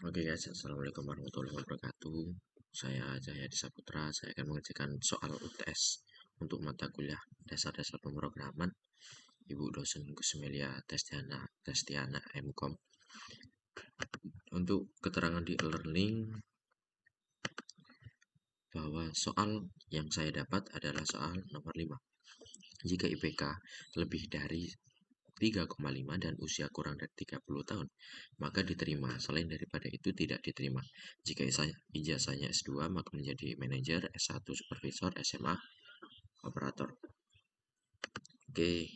Oke guys, assalamualaikum warahmatullahi wabarakatuh. Saya Cahyadi Saputra. Saya akan mengerjakan soal UTS untuk mata kuliah dasar-dasar pemrograman Ibu dosen Gusmelia Testiana MKOM. Untuk keterangan di e-learning bahwa soal yang saya dapat adalah soal nomor 5. Jika IPK lebih dari 3,5 dan usia kurang dari 30 tahun, maka diterima. Selain daripada itu tidak diterima. Jika ijazahnya S2, maka menjadi manajer, S1 supervisor, SMA operator. Oke,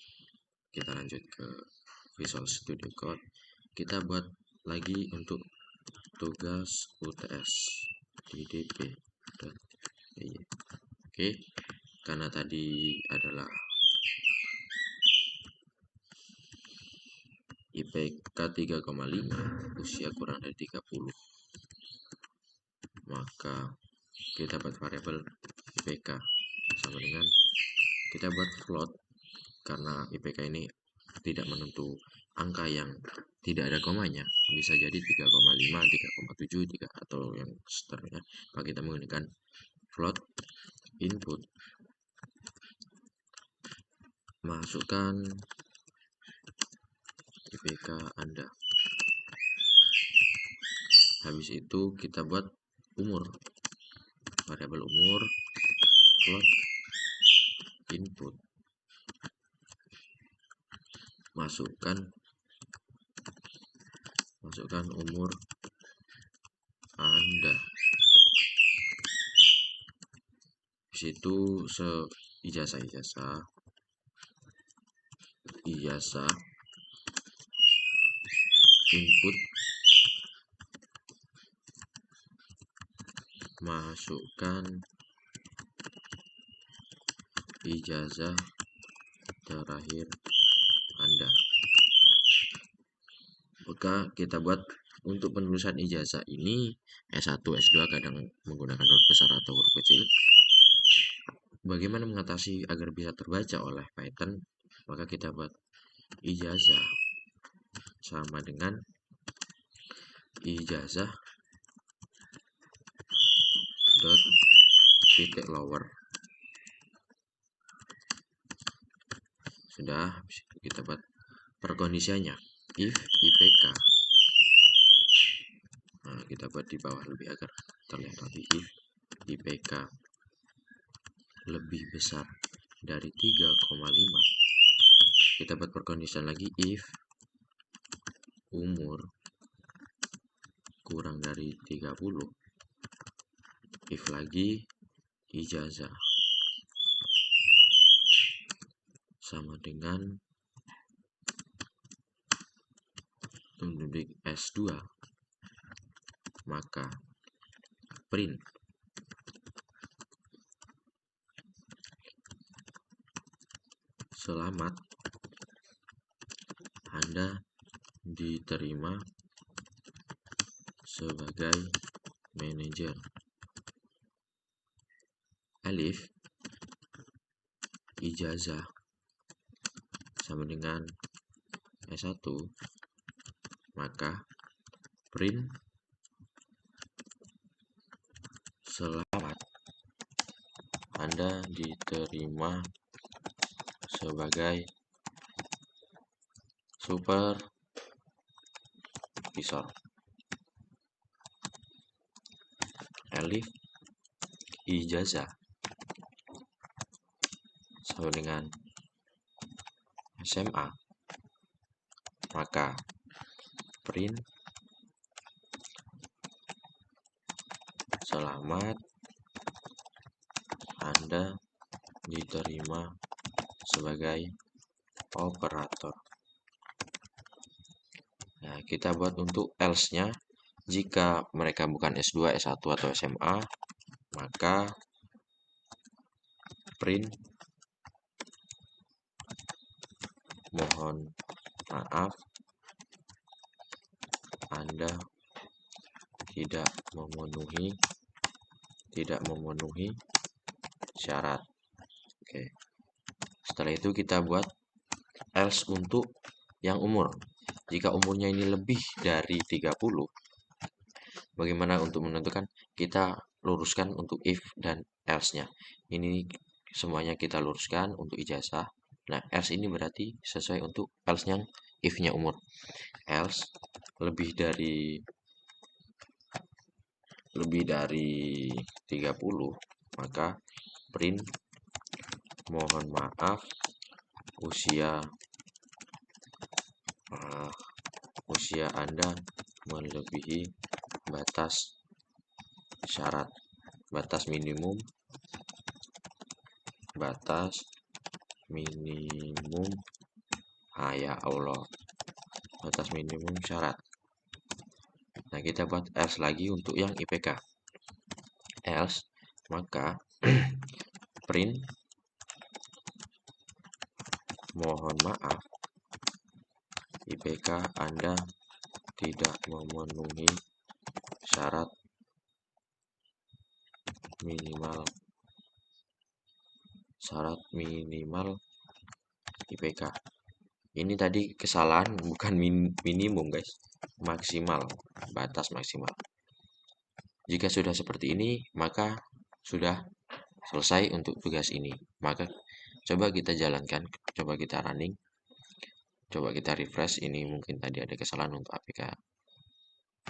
kita lanjut ke Visual Studio Code. Kita buat lagi untuk tugas UTS di dp.py. Oke, karena tadi adalah IPK 3,5, usia kurang dari 30, maka kita buat variabel IPK sama dengan kita buat float, karena IPK ini tidak menentu angka yang tidak ada komanya, bisa jadi 3,5, 3,7, 3 atau yang seterusnya. Maka kita menggunakan float input, masukkan IPK Anda. Habis itu kita buat umur, variabel umur, float input, masukkan umur Anda. Di situ ijazah input, masukkan ijazah terakhir Anda. Maka kita buat untuk penulisan ijazah ini S1, S2 kadang menggunakan huruf besar atau huruf kecil. Bagaimana mengatasi agar bisa terbaca oleh Python? Maka kita buat ijazah sama dengan ijazah dot titik lower. Sudah, kita buat perkondisiannya if IPK. Nah, kita buat di bawah lebih agar terlihat nanti if IPK lebih besar dari 3,5. Kita buat perkondisian lagi if umur kurang dari 30. If lagi ijazah sama dengan pendidik S2, maka print selamat, Anda diterima sebagai manajer. Alif ijazah sama dengan S1, maka print selamat, Anda diterima sebagai supervisor. Alif ijazah sama dengan SMA, maka print selamat, Anda diterima sebagai operator. Nah, kita buat untuk else-nya, jika mereka bukan S2, S1 atau SMA, maka print mohon maaf, Anda tidak memenuhi syarat. Oke. Setelah itu kita buat else untuk yang umur. Jika umurnya ini lebih dari 30, Bagaimana untuk menentukan? Kita luruskan untuk if dan else-nya. Ini semuanya kita luruskan untuk ijazah. Nah, else ini berarti sesuai untuk else-nya if-nya umur. Else lebih dari 30, maka print mohon maaf usia usia Anda melebihi batas syarat, batas minimum ya Allah, batas minimum syarat. Nah, kita buat else lagi untuk yang IPK. Else, maka print mohon maaf IPK Anda tidak memenuhi syarat minimal IPK. Ini tadi kesalahan, bukan minimum guys, maksimal, batas maksimal. Jika sudah seperti ini, maka sudah selesai untuk tugas ini. Maka coba kita jalankan, coba kita running, coba kita refresh. Ini mungkin tadi ada kesalahan untuk APK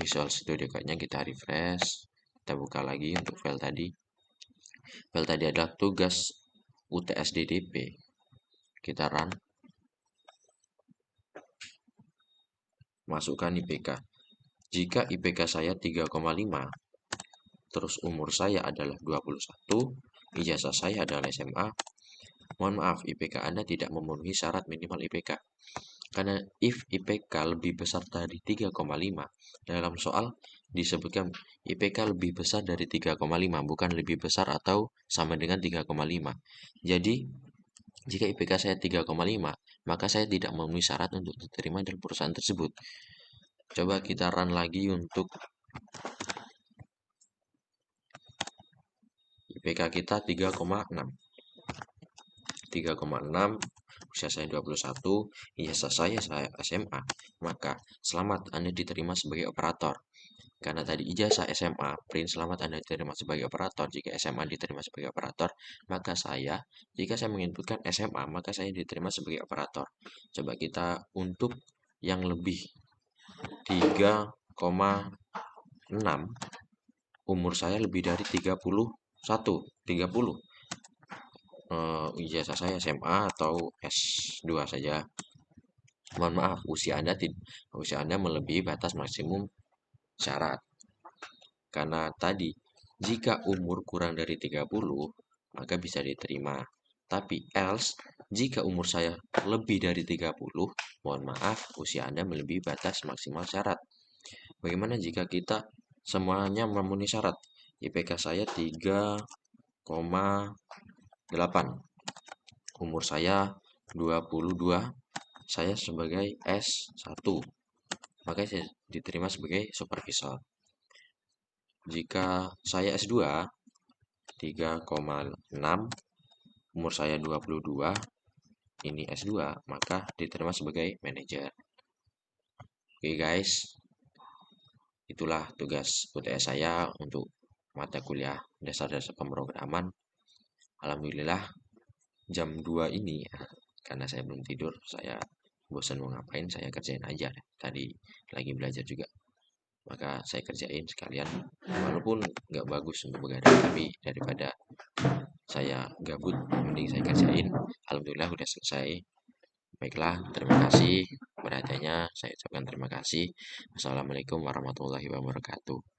Visual Studio Code-nya. Kita refresh, kita buka lagi untuk file tadi. File tadi adalah tugas UTS DDP. Kita run, masukkan IPK. Jika IPK saya 3,5, terus umur saya adalah 21, ijazah saya adalah SMA, mohon maaf, IPK Anda tidak memenuhi syarat minimal IPK. Karena if IPK lebih besar dari 3,5, dalam soal disebutkan IPK lebih besar dari 3,5, bukan lebih besar atau sama dengan 3,5. Jadi, jika IPK saya 3,5, maka saya tidak memenuhi syarat untuk diterima dalam perusahaan tersebut. Coba kita run lagi untuk IPK kita 3,6. 3,6, usia saya 21, ijazah saya SMA, maka selamat Anda diterima sebagai operator. Karena tadi ijazah SMA, print selamat Anda diterima sebagai operator. Jika SMA diterima sebagai operator, maka jika saya menginputkan SMA, maka saya diterima sebagai operator. Coba kita untuk yang lebih 3,6, umur saya lebih dari 30, ijazah saya SMA atau S2 saja. Mohon maaf, usia Anda melebihi batas maksimum syarat. Karena tadi, jika umur kurang dari 30, maka bisa diterima. Tapi else, jika umur saya lebih dari 30, mohon maaf, usia Anda melebihi batas maksimal syarat. Bagaimana jika kita semuanya memenuhi syarat? IPK saya 3,8. Umur saya 22. Saya sebagai S1. Maka saya diterima sebagai supervisor. Jika saya S2 3,6, umur saya 22, ini S2, maka diterima sebagai manajer. Oke guys, itulah tugas UTS saya untuk mata kuliah dasar-dasar pemrograman. Alhamdulillah jam 2 ini, karena saya belum tidur, saya bosan mau ngapain, saya kerjain aja. Tadi lagi belajar juga, maka saya kerjain sekalian. Walaupun nggak bagus untuk begadang, tapi daripada saya gabut, mending saya kerjain. Alhamdulillah udah selesai. Baiklah, terima kasih perhatiannya. Saya ucapkan terima kasih. Wassalamualaikum warahmatullahi wabarakatuh.